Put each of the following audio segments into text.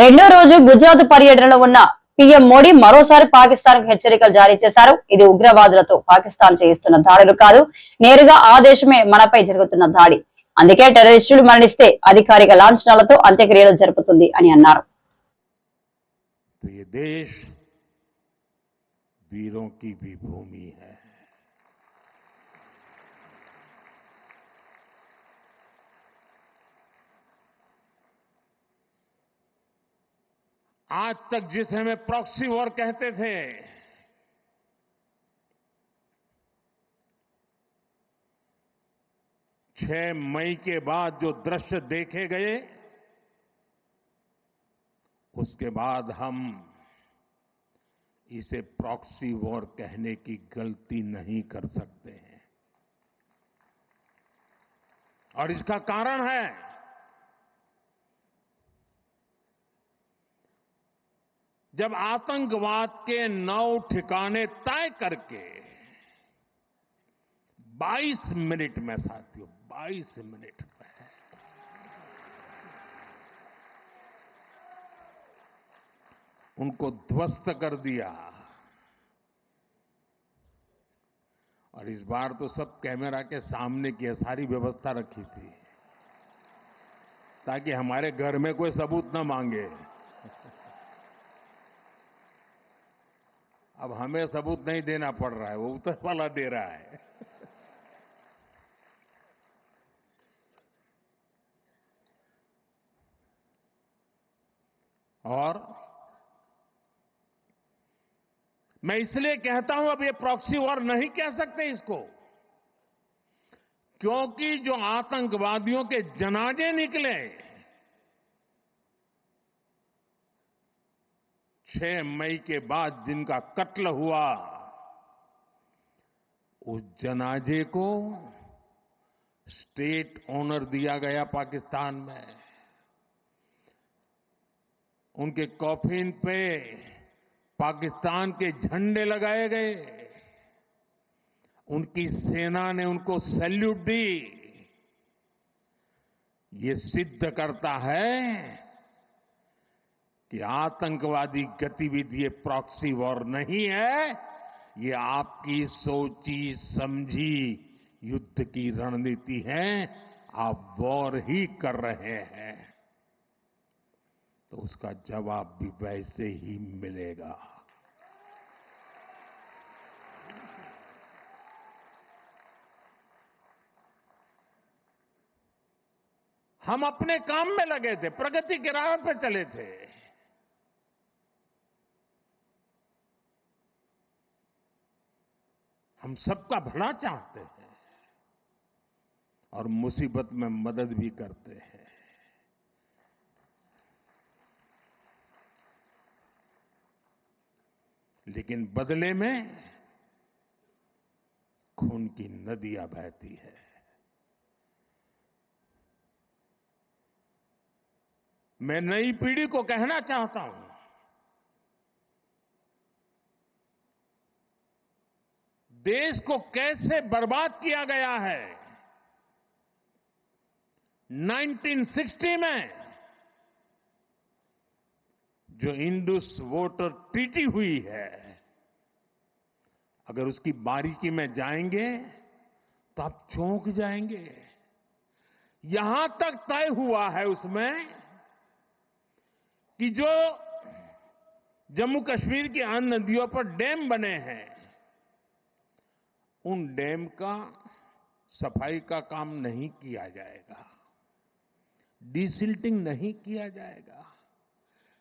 రెండో రోజు గుజరాత్ పర్యటనలో ఉన్న పీఎం మోడీ మరోసారి పాకిస్తాన్ కు హెచ్చరికలు జారీ చేశారు. ఇది ఉగ్రవాదులతో పాకిస్తాన్ చేయిస్తున్న దాడులు కాదు, నేరుగా ఆ దేశమే మనపై జరుగుతున్న దాడి. అందుకే టెర్రరిస్టులు మరణిస్తే అధికారిక లాంఛనాలతో అంత్యక్రియలు జరుపుతుంది అని అన్నారు. आज तक जिसे हमें प्रॉक्सी वॉर कहते थे, 6 मई के बाद जो दृश्य देखे गए, उसके बाद हम इसे प्रॉक्सी वॉर कहने की गलती नहीं कर सकते हैं। और इसका कारण है जब आतंकवाद के 9 ठिकाने तय करके 22 मिनट में, साथियों 22 मिनट में उनको ध्वस्त कर दिया। और इस बार तो सब कैमरा के सामने की सारी व्यवस्था रखी थी ताकि हमारे घर में कोई सबूत न मांगे। अब हमें सबूत नहीं देना पड़ रहा है, वो ऊपर वाला दे रहा है। और मैं इसलिए कहता हूं अब ये प्रॉक्सी वॉर नहीं कह सकते इसको, क्योंकि जो आतंकवादियों के जनाजे निकले 6 मई के बाद जिनका कत्ल हुआ, उस जनाजे को स्टेट ऑनर दिया गया पाकिस्तान में। उनके कॉफिन पे पाकिस्तान के झंडे लगाए गए, उनकी सेना ने उनको सैल्यूट दी। ये सिद्ध करता है कि आतंकवादी गतिविधि ये प्रॉक्सी वॉर नहीं है, ये आपकी सोची समझी युद्ध की रणनीति है। आप वॉर ही कर रहे हैं तो उसका जवाब भी वैसे ही मिलेगा। हम अपने काम में लगे थे, प्रगति के राह पर चले थे। हम सबका भला चाहते हैं और मुसीबत में मदद भी करते हैं। लेकिन बदले में खून की नदियां बहती है। मैं नई पीढ़ी को कहना चाहता हूं, देश को कैसे बर्बाद किया गया है। 1960 में जो इंडस वाटर ट्रीटी हुई है, अगर उसकी बारीकी में जाएंगे तो आप चौंक जाएंगे। यहां तक तय हुआ है उसमें कि जो जम्मू कश्मीर की अन्य नदियों पर डैम बने हैं, उन डैम का सफाई का काम नहीं किया जाएगा, डिसिल्टिंग नहीं किया जाएगा,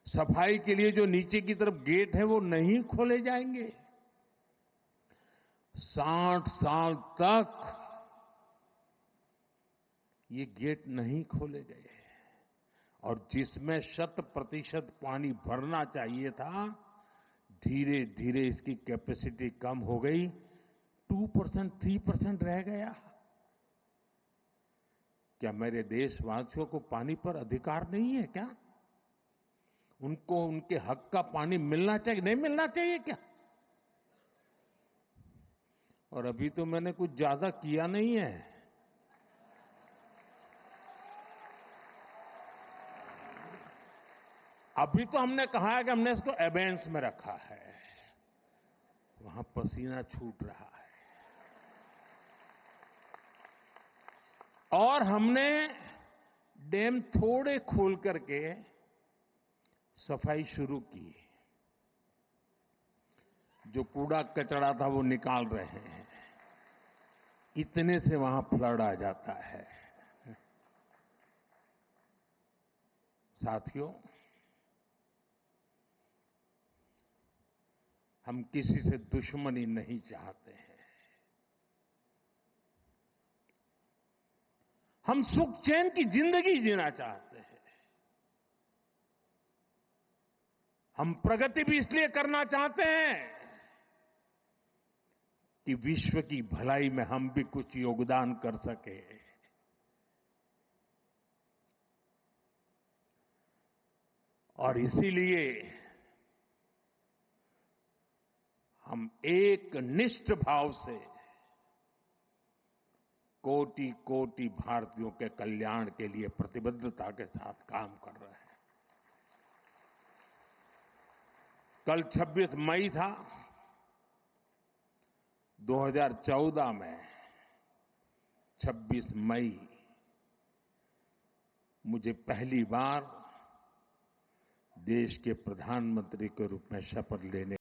सफाई के लिए जो नीचे की तरफ गेट है वो नहीं खोले जाएंगे। 60 साल तक ये गेट नहीं खोले गए और जिसमें 100% पानी भरना चाहिए था, धीरे धीरे इसकी कैपेसिटी कम हो गई, 2%, 3% रह गया। क्या मेरे देशवासियों को पानी पर अधिकार नहीं है क्या? उनको उनके हक का पानी मिलना चाहिए, नहीं मिलना चाहिए क्या? और अभी तो मैंने कुछ ज्यादा किया नहीं है। अभी तो हमने कहा है कि हमने इसको एबेंस में रखा है, वहां पसीना छूट रहा है। और हमने डैम थोड़े खोल करके सफाई शुरू की। जो कूड़ा कचरा था वो निकाल रहे हैं। इतने से वहां फ्लड आ जाता है। साथियों, हम किसी से दुश्मनी नहीं चाहते हैं। हम सुख चैन की जिंदगी जीना चाहते हैं। हम प्रगति भी इसलिए करना चाहते हैं कि विश्व की भलाई में हम भी कुछ योगदान कर सके। और इसीलिए हम एक निष्ठ भाव से कोटि कोटि भारतीयों के कल्याण के लिए प्रतिबद्धता के साथ काम कर रहे हैं। कल 26 मई था। 2014 में 26 मई मुझे पहली बार देश के प्रधानमंत्री के रूप में शपथ लेने